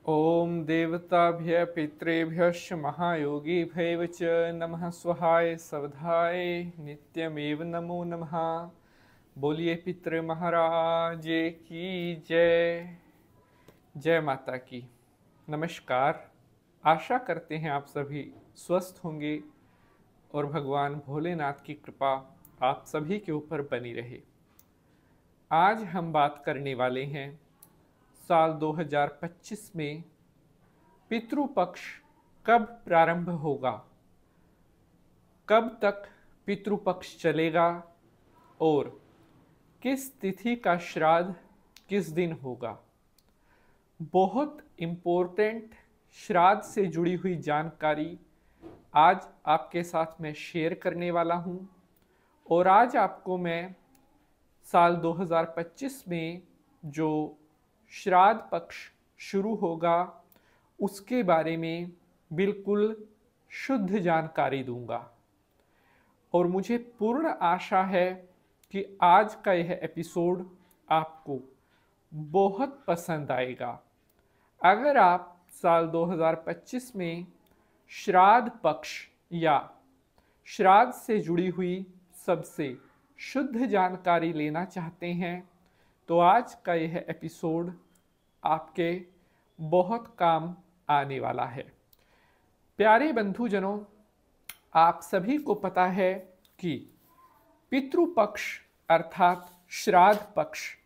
ॐ देवताभ्य पितृभ्यश्च महायोगिभ्यैव च नमः स्वहाय सवधाय नित्यमेव नमो नमः। बोलिए पितृ महाराज की जय। जय माता की। नमस्कार। आशा करते हैं आप सभी स्वस्थ होंगे और भगवान भोलेनाथ की कृपा आप सभी के ऊपर बनी रहे। आज हम बात करने वाले हैं साल 2025 में पितृपक्ष कब प्रारंभ होगा, कब तक पितृपक्ष चलेगा और किस तिथि का श्राद्ध किस दिन होगा। बहुत इम्पोर्टेंट श्राद्ध से जुड़ी हुई जानकारी आज आपके साथ मैं शेयर करने वाला हूं और आज आपको मैं साल 2025 में जो श्राद्ध पक्ष शुरू होगा उसके बारे में बिल्कुल शुद्ध जानकारी दूंगा और मुझे पूर्ण आशा है कि आज का यह एपिसोड आपको बहुत पसंद आएगा। अगर आप साल 2025 में श्राद्ध पक्ष या श्राद्ध से जुड़ी हुई सबसे शुद्ध जानकारी लेना चाहते हैं तो आज का यह एपिसोड आपके बहुत काम आने वाला है। प्यारे बंधुजनों, आप सभी को पता है कि पितृपक्ष अर्थात श्राद्ध पक्ष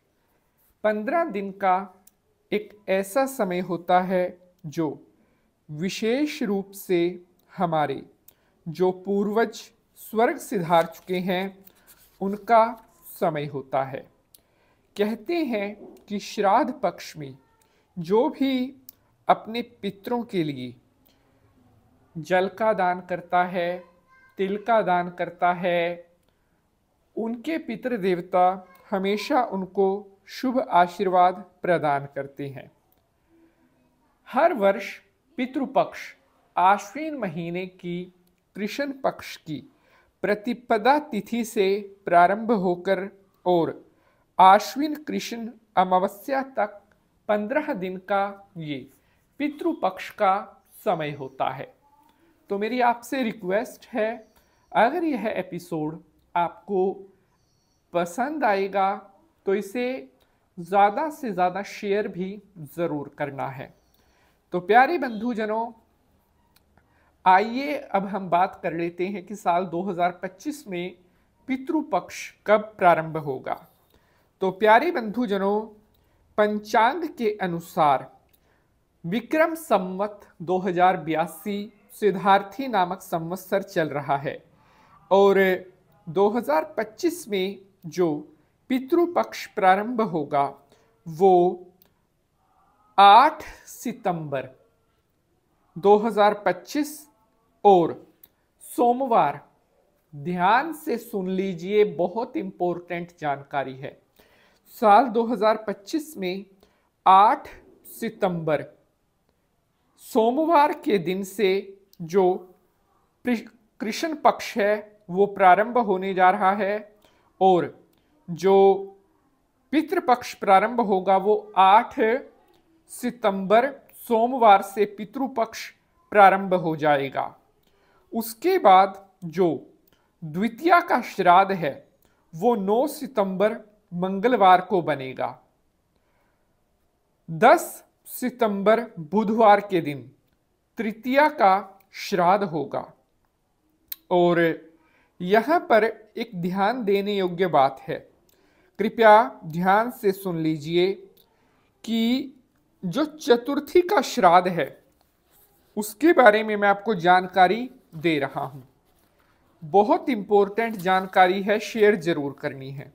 15 दिन का एक ऐसा समय होता है जो विशेष रूप से हमारे जो पूर्वज स्वर्ग सिधार चुके हैं उनका समय होता है। कहते हैं कि श्राद्ध पक्ष में जो भी अपने पितरों के लिए जल का दान करता है, तिल का दान करता है, उनके पितृ देवता हमेशा उनको शुभ आशीर्वाद प्रदान करते हैं। हर वर्ष पितृपक्ष आश्विन महीने की कृष्ण पक्ष की प्रतिपदा तिथि से प्रारंभ होकर और आश्विन कृष्ण अमावस्या तक 15 दिन का ये पितृपक्ष का समय होता है। तो मेरी आपसे रिक्वेस्ट है, अगर यह एपिसोड आपको पसंद आएगा तो इसे ज़्यादा से ज़्यादा शेयर भी ज़रूर करना है। तो प्यारे बंधुजनों, आइए अब हम बात कर लेते हैं कि साल 2025 में पितृपक्ष कब प्रारंभ होगा। तो प्यारे बंधुजनों, पंचांग के अनुसार विक्रम संवत 2082 सिद्धार्थी नामक संवत्सर चल रहा है और 2025 में जो पितृपक्ष प्रारंभ होगा वो 8 सितंबर 2025 और सोमवार, ध्यान से सुन लीजिए, बहुत इंपॉर्टेंट जानकारी है। साल 2025 में 8 सितंबर सोमवार के दिन से जो कृष्ण पक्ष है वो प्रारंभ होने जा रहा है और जो पितृपक्ष प्रारंभ होगा वो 8 सितंबर सोमवार से पितृपक्ष प्रारंभ हो जाएगा। उसके बाद जो द्वितीया का श्राद्ध है वो 9 सितंबर मंगलवार को बनेगा। 10 सितंबर बुधवार के दिन तृतीया का श्राद्ध होगा। और यहाँ पर एक ध्यान देने योग्य बात है, कृपया ध्यान से सुन लीजिए कि जो चतुर्थी का श्राद्ध है उसके बारे में मैं आपको जानकारी दे रहा हूँ। बहुत इंपॉर्टेंट जानकारी है, शेयर जरूर करनी है।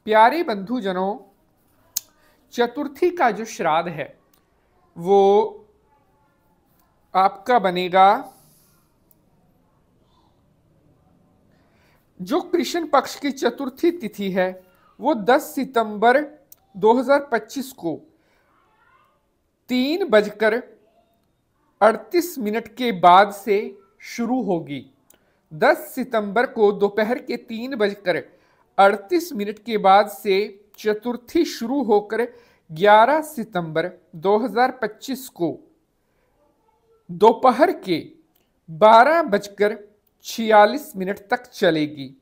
प्यारे बंधुजनों, चतुर्थी का जो श्राद्ध है वो आपका बनेगा, जो कृष्ण पक्ष की चतुर्थी तिथि है वो 10 सितंबर 2025 को 3:38 के बाद से शुरू होगी। 10 सितंबर को दोपहर के 3:38 के बाद से चतुर्थी शुरू होकर 11 सितंबर 2025 को दोपहर के 12:46 तक चलेगी,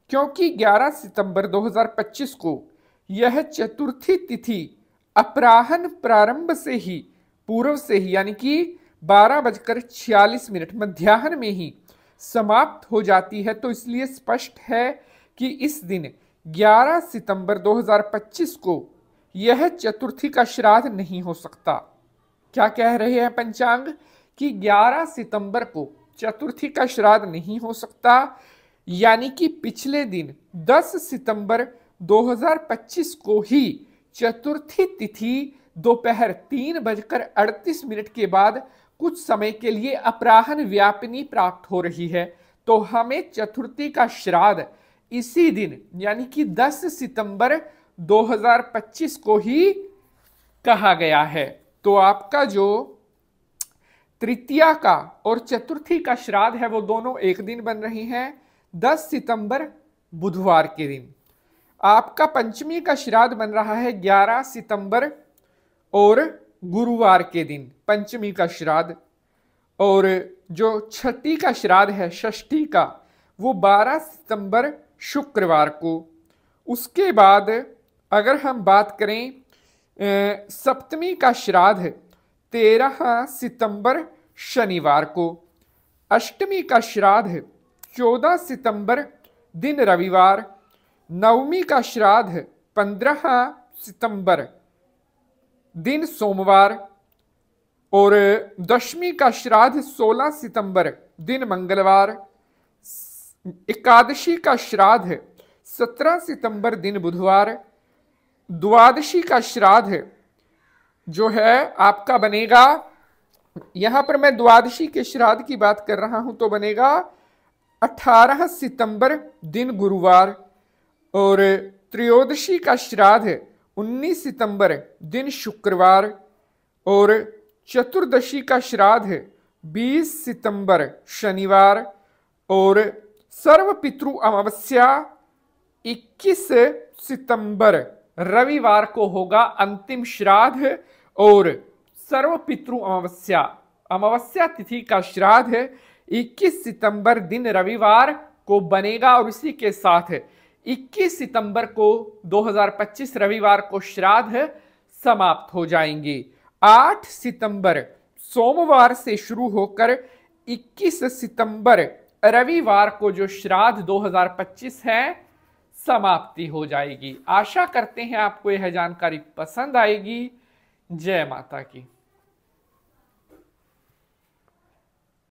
क्योंकि 11 सितंबर 2025 को यह चतुर्थी तिथि अपराह्न प्रारंभ से ही, पूर्व से ही, यानी कि 12:46 मध्याह्न में ही समाप्त हो जाती है। तो इसलिए स्पष्ट है कि इस दिन 11 सितंबर 2025 को यह चतुर्थी का श्राद्ध नहीं हो सकता। क्या कह रहे हैं पंचांग कि 11 सितंबर को चतुर्थी का श्राद्ध नहीं हो सकता, यानी कि पिछले दिन 10 सितंबर 2025 को ही चतुर्थी तिथि दोपहर 3:38 के बाद कुछ समय के लिए अपराह्न व्यापिनी प्राप्त हो रही है। तो हमें चतुर्थी का श्राद्ध इसी दिन यानी कि 10 सितंबर 2025 को ही कहा गया है। तो आपका जो तृतीया का और चतुर्थी का श्राद्ध है वो दोनों एक दिन बन रही हैं, 10 सितंबर बुधवार के दिन। आपका पंचमी का श्राद्ध बन रहा है 11 सितंबर और गुरुवार के दिन पंचमी का श्राद्ध, और जो छठी का श्राद्ध है षष्ठी का वो 12 सितंबर शुक्रवार को। उसके बाद अगर हम बात करें सप्तमी का श्राद्ध 13 सितंबर शनिवार को, अष्टमी का श्राद्ध 14 सितंबर दिन रविवार, नवमी का श्राद्ध 15 सितंबर दिन सोमवार, और दशमी का श्राद्ध 16 सितंबर दिन मंगलवार, एकादशी का श्राद्ध 17 सितंबर दिन बुधवार, द्वादशी का श्राद्ध जो है आपका बनेगा, यहां पर मैं द्वादशी के श्राद्ध की बात कर रहा हूं, तो बनेगा 18 सितंबर दिन गुरुवार, और त्रयोदशी का श्राद्ध 19 सितंबर दिन शुक्रवार, और चतुर्दशी का श्राद्ध 20 सितंबर शनिवार, और सर्व पितृ अमावस्या 21 सितंबर रविवार को होगा अंतिम श्राद्ध, और सर्व पितृ अमावस्या तिथि का श्राद्ध 21 सितंबर दिन रविवार को बनेगा, और इसी के साथ 21 सितंबर को 2025 रविवार को श्राद्ध समाप्त हो जाएंगे। 8 सितंबर सोमवार से शुरू होकर 21 सितंबर रविवार को जो श्राद्ध 2025 है समाप्ति हो जाएगी। आशा करते हैं आपको यह जानकारी पसंद आएगी। जय माता की।